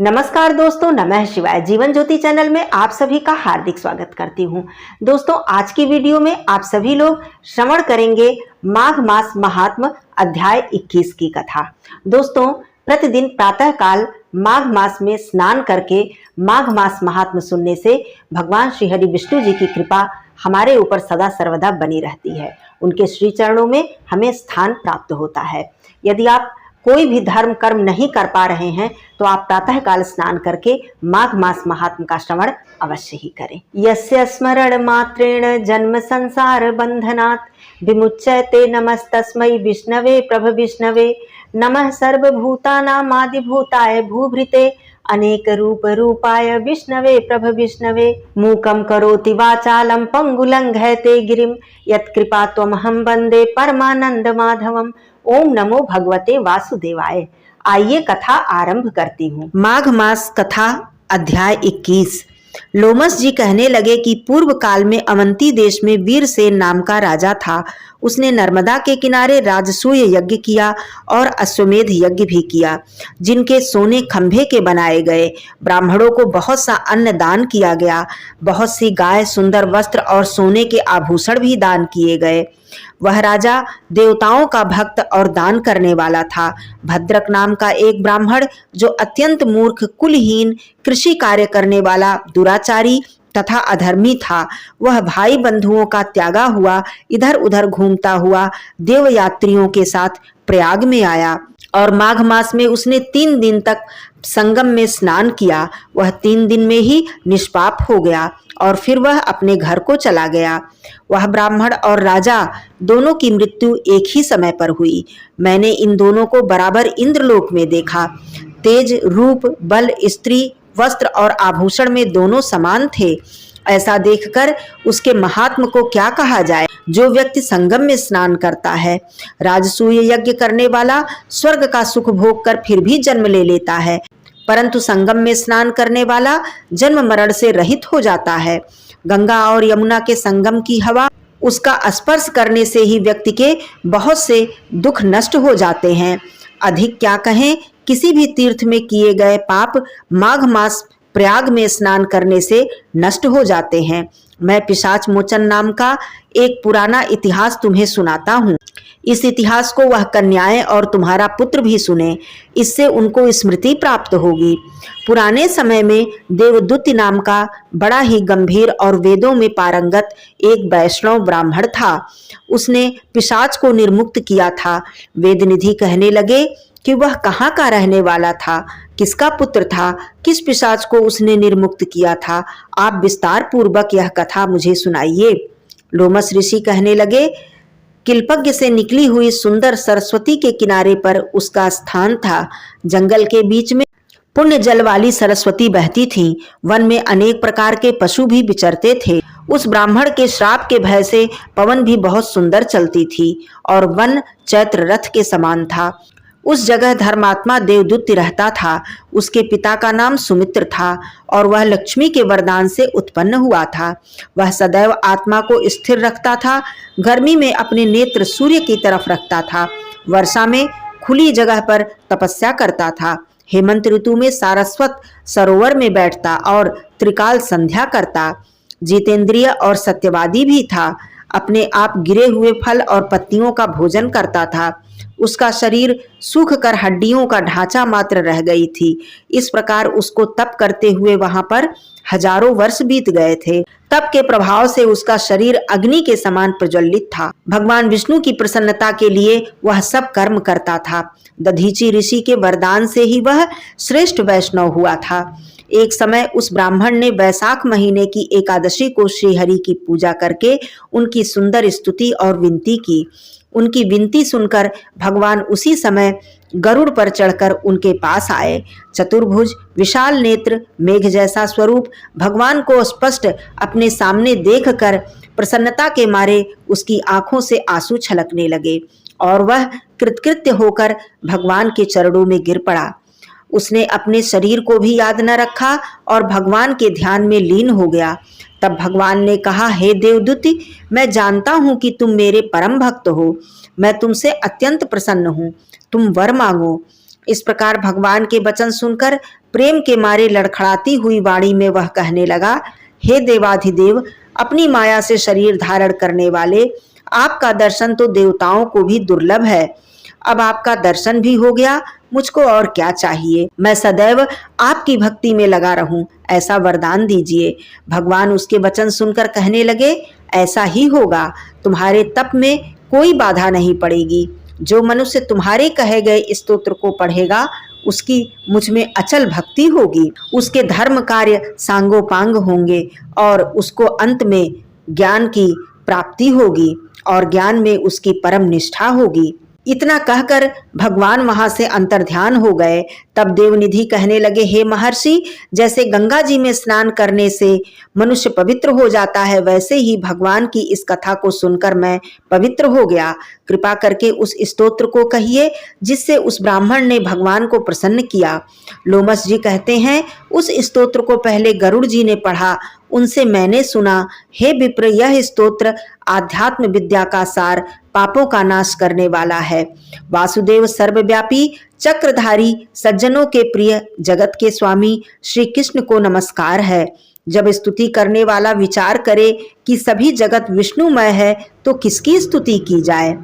नमस्कार दोस्तों, नमः शिवाय। जीवन ज्योति चैनल में आप सभी का हार्दिक स्वागत करती हूं। दोस्तों, आज की वीडियो में आप सभी लोग श्रवण करेंगे माघ मास महात्म अध्याय 21 की कथा। दोस्तों, प्रतिदिन प्रातः काल माघ मास में स्नान करके माघ मास महात्म सुनने से भगवान श्री हरि विष्णु जी की कृपा हमारे ऊपर सदा सर्वदा बनी रहती है। उनके श्री चरणों में हमें स्थान प्राप्त होता है। यदि आप कोई भी धर्म कर्म नहीं कर पा रहे हैं तो आप प्रातः काल स्नान करके माघ मास महात्म का श्रवण अवश्य ही करें। यस्य स्मरण मात्रेण जन्म संसार बंधनात् विमुच्यते नमस्तस्मै विष्णवे प्रभ विष्णवे। नमः सर्वभूतानां आदिभूताय भूभृते अनेक रूप रूपाय विष्णवे प्रभ विष्णवे। मूकं करोति वाचालं पंगुलं लंघयते गिरिं यत्कृपा त्वमहं वन्दे परमानंद माधवम। ओम नमो भगवते वासुदेवाय। आइए कथा आरंभ करती हूँ। माघ मास कथा अध्याय 21। लोमस जी कहने लगे कि पूर्व काल में अवंती देश में वीरसेन नाम का राजा था। उसने नर्मदा के किनारे राजसूय यज्ञ किया और अश्वमेध यज्ञ भी किया, जिनके सोने खंभे के बनाए गए। ब्राह्मणों को बहुत सा अन्न दान किया गया। बहुत सी गाय, सुंदर वस्त्र और सोने के आभूषण भी दान किए गए। वह राजा देवताओं का भक्त और दान करने वाला था। भद्रक नाम का एक ब्राह्मण, जो अत्यंत मूर्ख, कुलहीन, कृषि कार्य करने वाला, दुराचारी तथा अधर्मी था, वह भाई बंधुओं का त्यागा हुआ इधर उधर घूमता हुआ देव यात्रियों के साथ प्रयाग में आया और माघ मास में उसने 3 दिन तक संगम में स्नान किया। वह 3 दिन में ही निष्पाप हो गया और फिर वह अपने घर को चला गया। वह ब्राह्मण और राजा दोनों की मृत्यु एक ही समय पर हुई। मैंने इन दोनों को बराबर इंद्रलोक में देखा। तेज, रूप, बल, स्त्री, वस्त्र और आभूषण में दोनों समान थे। ऐसा देखकर उसके महात्म को क्या कहा जाए। जो व्यक्ति संगम में स्नान करता है, राजसूय यज्ञ करने वाला, स्वर्ग का सुख भोग कर फिर भी जन्म ले लेता है, परंतु संगम में स्नान करने वाला जन्म मरण से रहित हो जाता है। गंगा और यमुना के संगम की हवा, उसका स्पर्श करने से ही व्यक्ति के बहुत से दुख नष्ट हो जाते हैं। अधिक क्या कहें, किसी भी तीर्थ में किए गए पाप माघ मास प्रयाग में स्नान करने से नष्ट हो जाते हैं। मैं पिशाच मोचन नाम का एक पुराना इतिहास तुम्हें सुनाता हूँ। इस इतिहास को वह कन्याएं और तुम्हारा पुत्र भी सुने, इससे उनको स्मृति प्राप्त होगी। पुराने समय में देवदूति नाम का बड़ा ही गंभीर और वेदों में पारंगत एक वैष्णव ब्राह्मण था। उसने पिशाच को निर्मुक्त किया था। वेदनिधि कहने लगे कि वह कहाँ का रहने वाला था, किसका पुत्र था, किस पिशाच को उसने निर्मुक्त किया था। आप विस्तार पूर्वक यह कथा मुझे सुनाइए। लोमस ऋषि कहने लगे, किल्पज्ञ से निकली हुई सुंदर सरस्वती के किनारे पर उसका स्थान था। जंगल के बीच में पुण्य जल वाली सरस्वती बहती थी। वन में अनेक प्रकार के पशु भी विचरते थे। उस ब्राह्मण के श्राप के भय से पवन भी बहुत सुंदर चलती थी और वन चैत्र रथ के समान था। उस जगह धर्मात्मा देवदूत्य रहता था। उसके पिता का नाम सुमित्र था और वह लक्ष्मी के वरदान से उत्पन्न हुआ था। वह सदैव आत्मा को स्थिर रखता था। गर्मी में अपने नेत्र सूर्य की तरफ रखता था। वर्षा में खुली जगह पर तपस्या करता था। हेमंत ऋतु में सारस्वत सरोवर में बैठता और त्रिकाल संध्या करता। जितेंद्रिय और सत्यवादी भी था। अपने आप गिरे हुए फल और पत्तियों का भोजन करता था। उसका शरीर सूख कर हड्डियों का ढांचा मात्र रह गई थी। इस प्रकार उसको तप करते हुए वहां पर हजारों वर्ष बीत गए थे। तप के प्रभाव से उसका शरीर अग्नि के समान प्रज्वलित था। भगवान विष्णु की प्रसन्नता के लिए वह सब कर्म करता था। दधीची ऋषि के वरदान से ही वह श्रेष्ठ वैष्णव हुआ था। एक समय उस ब्राह्मण ने वैशाख महीने की एकादशी को श्रीहरि की पूजा करके उनकी सुंदर स्तुति और विनती की। उनकी विनती सुनकर भगवान उसी समय गरुड़ पर चढ़कर उनके पास आए। चतुर्भुज, विशाल नेत्र, मेघ जैसा स्वरूप, भगवान को स्पष्ट अपने सामने देखकर प्रसन्नता के मारे उसकी आंखों से आंसू छलकने लगे और वह कृतकृत्य होकर भगवान के चरणों में गिर पड़ा। उसने अपने शरीर को भी याद न रखा और भगवान के ध्यान में लीन हो गया। तब भगवान ने कहा, हे देवदूति, मैं जानता हूं कि तुम मेरे परम भक्त हो। मैं तुमसे अत्यंत प्रसन्न हूं। तुम वर मांगो। इस प्रकार भगवान के वचन सुनकर प्रेम के मारे लड़खड़ाती हुई वाणी में वह कहने लगा, हे देवाधिदेव, अपनी माया से शरीर धारण करने वाले, आपका दर्शन तो देवताओं को भी दुर्लभ है। अब आपका दर्शन भी हो गया, मुझको और क्या चाहिए। मैं सदैव आपकी भक्ति में लगा रहूं, ऐसा वरदान दीजिए। भगवान उसके वचन सुनकर कहने लगे, ऐसा ही होगा। तुम्हारे तप में कोई बाधा नहीं पड़ेगी। जो मनुष्य तुम्हारे कहे गए स्तोत्र को पढ़ेगा, उसकी मुझ में अचल भक्ति होगी, उसके धर्म कार्य सांगोपांग होंगे और उसको अंत में ज्ञान की प्राप्ति होगी और ज्ञान में उसकी परम निष्ठा होगी। इतना कहकर भगवान वहां से अंतर्ध्यान हो गए। तब देवनिधि कहने लगे, हे महर्षि, जैसे गंगा जी में स्नान करने से मनुष्य पवित्र हो जाता है, वैसे ही भगवान की इस कथा को सुनकर मैं पवित्र हो गया। कृपा करके उस स्तोत्र को कहिए जिससे उस ब्राह्मण ने भगवान को प्रसन्न किया। लोमस जी कहते हैं, उस स्तोत्र को पहले गरुड़ जी ने पढ़ा, उनसे मैंने सुना। हे विप्र, यह स्तोत्र आध्यात्म विद्या का सार, पापों का नाश करने वाला है। वासुदेव सर्वव्यापी, चक्रधारी, सज्जनों के प्रिय, जगत के स्वामी श्री कृष्ण को नमस्कार है। जब स्तुति करने वाला विचार करे कि सभी जगत विष्णुमय है, तो किसकी स्तुति की जाए।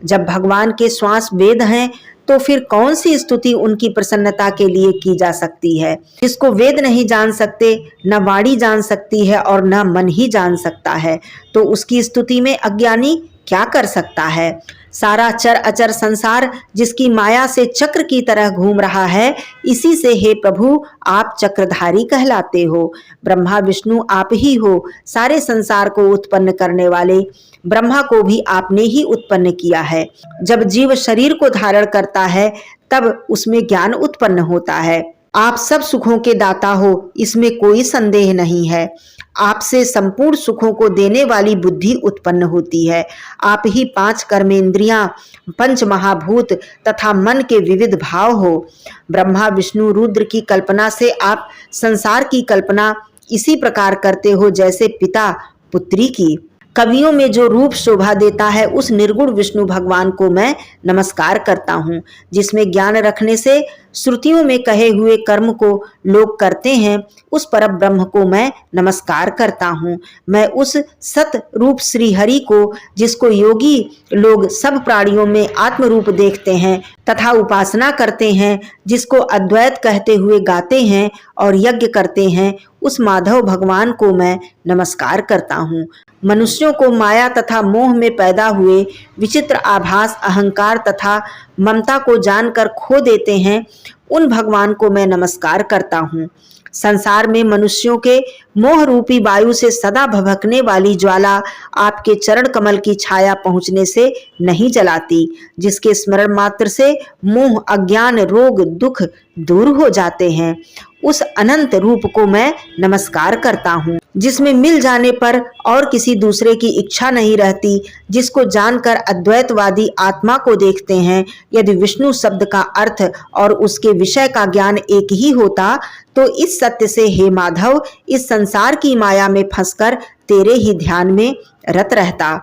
जब भगवान के श्वास वेद हैं, तो फिर कौन सी स्तुति उनकी प्रसन्नता के लिए की जा सकती है। जिसको वेद नहीं जान सकते, न वाणी जान सकती है और न मन ही जान सकता है, तो उसकी स्तुति में अज्ञानी क्या कर सकता है। सारा चर अचर संसार जिसकी माया से चक्र की तरह घूम रहा है, इसी से हे प्रभु आप चक्रधारी कहलाते हो। ब्रह्मा विष्णु आप ही हो। सारे संसार को उत्पन्न करने वाले ब्रह्मा को भी आपने ही उत्पन्न किया है। जब जीव शरीर को धारण करता है, तब उसमें ज्ञान उत्पन्न होता है। आप सब सुखों के दाता हो, इसमें कोई संदेह नहीं है। आपसे संपूर्ण सुखों को देने वाली बुद्धि उत्पन्न होती है। आप ही 5 कर्मेंद्रियां, 5 महाभूत तथा मन के विविध भाव हो। ब्रह्मा विष्णु रुद्र की कल्पना से आप संसार की कल्पना इसी प्रकार करते हो जैसे पिता पुत्री की। कवियों में जो रूप शोभा देता है, उस निर्गुण विष्णु भगवान को मैं नमस्कार करता हूँ। जिसमें ज्ञान रखने से श्रुतियों में कहे हुए कर्म को लोग करते हैं, उस पर ब्रह्म को मैं नमस्कार करता हूँ। मैं उस सत रूप श्री हरि को, जिसको योगी लोग सब प्राणियों में आत्म रूप देखते हैं तथा उपासना करते हैं, जिसको अद्वैत कहते हुए गाते हैं और यज्ञ करते हैं, उस माधव भगवान को मैं नमस्कार करता हूँ। मनुष्यों को माया तथा मोह में पैदा हुए विचित्र आभास, अहंकार तथा ममता को जानकर खो देते हैं, उन भगवान को मैं नमस्कार करता हूँ। संसार में मनुष्यों के मोह रूपी वायु से सदा भभकने वाली ज्वाला आपके चरण कमल की छाया पहुंचने से नहीं जलाती, जिसके स्मरण मात्र से मोह, अज्ञान, रोग, दुख दूर हो जाते हैं। उस अनंत रूप को मैं नमस्कार करता हूँ, जिसमें मिल जाने पर और किसी दूसरे की इच्छा नहीं रहती, जिसको जानकर अद्वैतवादी आत्मा को देखते हैं। यदि विष्णु शब्द का अर्थ और उसके विषय का ज्ञान एक ही होता, तो इस सत्य से हे माधव, इस संसार की माया में फंसकर तेरे ही ध्यान में रत रहता।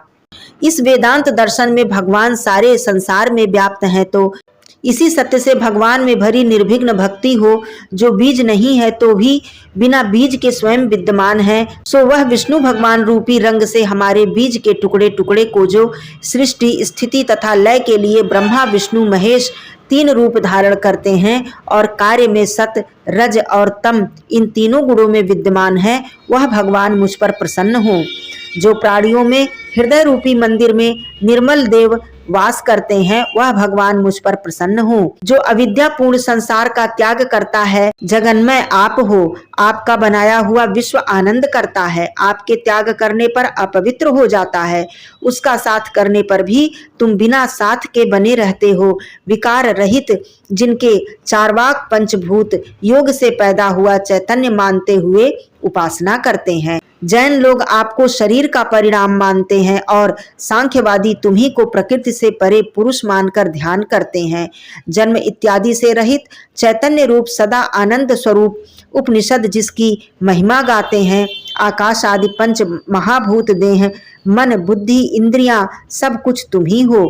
इस वेदांत दर्शन में भगवान सारे संसार में व्याप्त हैं, तो इसी सत्य से भगवान में भरी निर्विघ्न भक्ति हो। जो बीज नहीं है तो भी बिना बीज के स्वयं विद्यमान है, सो वह विष्णु भगवान रूपी रंग से हमारे बीज के टुकड़े टुकड़े को जो सृष्टि, स्थिति तथा लय के लिए ब्रह्मा विष्णु महेश 3 रूप धारण करते हैं और कार्य में सत, रज और तम इन तीनों गुणों में विद्यमान है, वह भगवान मुझ पर प्रसन्न हो। जो प्राणियों में हृदय रूपी मंदिर में निर्मल देव वास करते हैं, वह भगवान मुझ पर प्रसन्न हो। जो अविद्यापूर्ण संसार का त्याग करता है, जगन्मय आप हो। आपका बनाया हुआ विश्व आनंद करता है, आपके त्याग करने पर अपवित्र हो जाता है, उसका साथ करने पर भी तुम बिना साथ के बने रहते हो। विकार रहित, जिनके चारवाक पंचभूत योग से पैदा हुआ चैतन्य मानते हुए उपासना करते हैं। जैन लोग आपको शरीर का परिणाम मानते हैं और सांख्यवादी तुम्ही को प्रकृति से परे पुरुष मानकर ध्यान करते हैं। जन्म इत्यादि से रहित चैतन्य रूप सदा आनंद स्वरूप उपनिषद जिसकी महिमा गाते हैं, आकाश आदि 5 महाभूत देह, मन, बुद्धि, इंद्रियां सब कुछ तुम ही हो।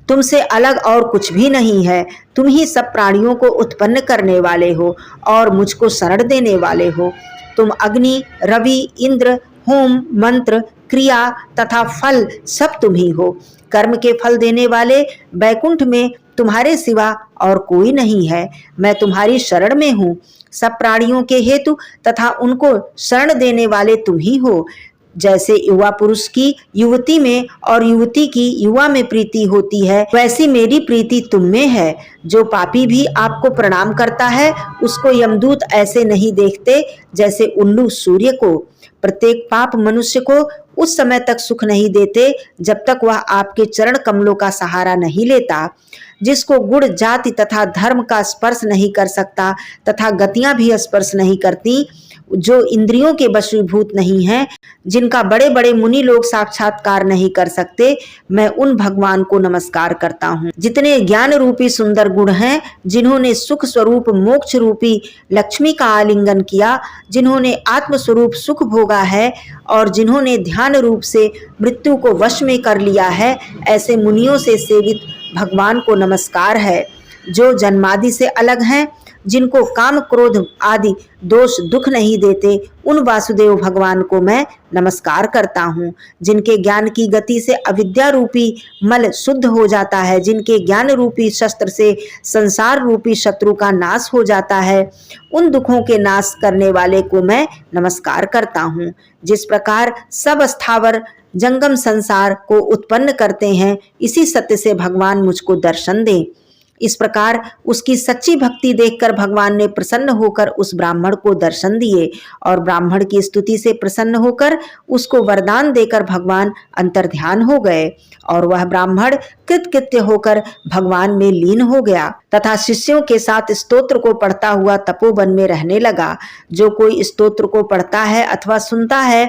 तुमसे अलग और कुछ भी नहीं है। तुम ही सब प्राणियों को उत्पन्न करने वाले हो और मुझको शरण देने वाले हो। तुम अग्नि, रवि, इंद्र, होम, मंत्र, क्रिया तथा फल सब तुम ही हो। कर्म के फल देने वाले बैकुंठ में तुम्हारे सिवा और कोई नहीं है। मैं तुम्हारी शरण में हूँ। सब प्राणियों के हेतु तथा उनको शरण देने वाले तुम ही हो। जैसे युवा पुरुष की युवती में और युवती की युवा में प्रीति होती है, वैसी मेरी प्रीति तुम में है। जो पापी भी आपको प्रणाम करता है उसको यमदूत ऐसे नहीं देखते जैसे उल्लू सूर्य को। प्रत्येक पाप मनुष्य को उस समय तक सुख नहीं देते जब तक वह आपके चरण कमलों का सहारा नहीं लेता। जिसको गुण, जाति तथा धर्म का स्पर्श नहीं कर सकता तथा गतियां भी स्पर्श नहीं करती, जो इंद्रियों के वशीभूत नहीं हैं, जिनका बड़े बड़े मुनि लोग साक्षात्कार नहीं कर सकते, मैं उन भगवान को नमस्कार करता हूँ। जितने ज्ञान रूपी सुंदर गुण हैं, जिन्होंने सुख स्वरूप मोक्ष रूपी लक्ष्मी का आलिंगन किया, जिन्होंने आत्म स्वरूप सुख भोगा है और जिन्होंने ध्यान रूप से मृत्यु को वश में कर लिया है, ऐसे मुनियों से सेवित भगवान को नमस्कार है। जो जन्मादि से अलग हैं, जिनको काम क्रोध आदि दोष दुख नहीं देते, उन वासुदेव भगवान को मैं नमस्कार करता हूँ। जिनके ज्ञान की गति से अविद्या रूपी मल शुद्ध हो जाता है, जिनके ज्ञान रूपी शस्त्र से संसार रूपी शत्रु का नाश हो जाता है, उन दुखों के नाश करने वाले को मैं नमस्कार करता हूँ। जिस प्रकार सब स्थावर जंगम संसार को उत्पन्न करते हैं, इसी सत्य से भगवान मुझको दर्शन दें। इस प्रकार उसकी सच्ची भक्ति देखकर भगवान ने प्रसन्न होकर उस ब्राह्मण को दर्शन दिए और ब्राह्मण की स्तुति से प्रसन्न होकर उसको वरदान देकर भगवान अंतर्ध्यान हो गए और वह ब्राह्मण कृतकृत्य होकर भगवान में लीन हो गया तथा शिष्यों के साथ स्तोत्र को पढ़ता हुआ तपोवन में रहने लगा। जो कोई स्तोत्र को पढ़ता है अथवा सुनता है,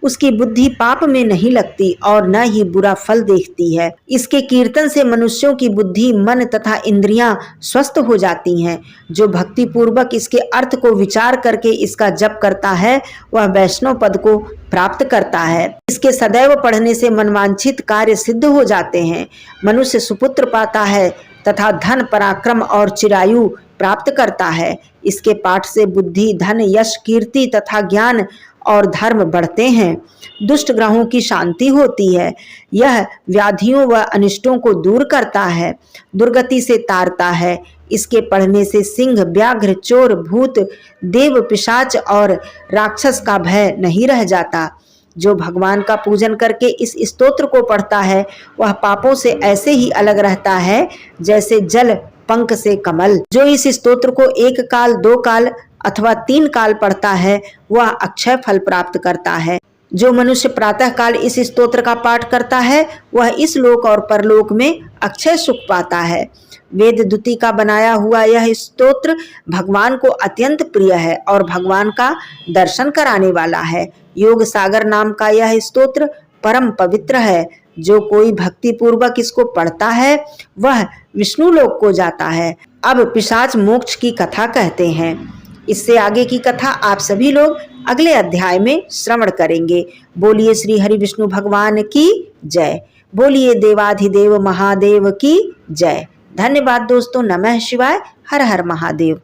उसकी बुद्धि पाप में नहीं लगती और न ही बुरा फल देखती है। इसके कीर्तन से मनुष्यों की बुद्धि, मन तथा इंद्रियां स्वस्थ हो जाती हैं। जो भक्ति पूर्वक इसके अर्थ को विचार करके इसका जप करता है, वह वैष्णव पद को प्राप्त करता है। इसके सदैव पढ़ने से मनवांछित कार्य सिद्ध हो जाते हैं। मनुष्य सुपुत्र पाता है तथा धन, पराक्रम और चिरायु प्राप्त करता है। इसके पाठ से बुद्धि, धन, यश, कीर्ति तथा ज्ञान और धर्म बढ़ते हैं। दुष्ट ग्रहों की शांति होती है। यह व्याधियों व अनिष्टों को दूर करता है, दुर्गति से तारता है। इसके पढ़ने से सिंह, व्याघ्र, चोर, भूत, देव, पिशाच और राक्षस का भय नहीं रह जाता। जो भगवान का पूजन करके इस स्तोत्र को पढ़ता है, वह पापों से ऐसे ही अलग रहता है जैसे जल पंख से कमल। जो इस स्तोत्र को 1 काल, 2 काल अथवा 3 काल पढ़ता है, वह अक्षय फल प्राप्त करता है। जो मनुष्य प्रातः काल इस स्तोत्र का पाठ करता है, वह इस लोक और परलोक में अक्षय सुख पाता है। वेद दूती का बनाया हुआ यह स्तोत्र भगवान को अत्यंत प्रिय है और भगवान का दर्शन कराने वाला है। योग सागर नाम का यह स्तोत्र परम पवित्र है। जो कोई भक्ति पूर्वक इसको पढ़ता है, वह विष्णु लोक को जाता है। अब पिशाच मोक्ष की कथा कहते हैं। इससे आगे की कथा आप सभी लोग अगले अध्याय में श्रवण करेंगे। बोलिए श्री हरि विष्णु भगवान की जय। बोलिए देवाधिदेव महादेव की जय। धन्यवाद दोस्तों। नमः शिवाय। हर हर महादेव।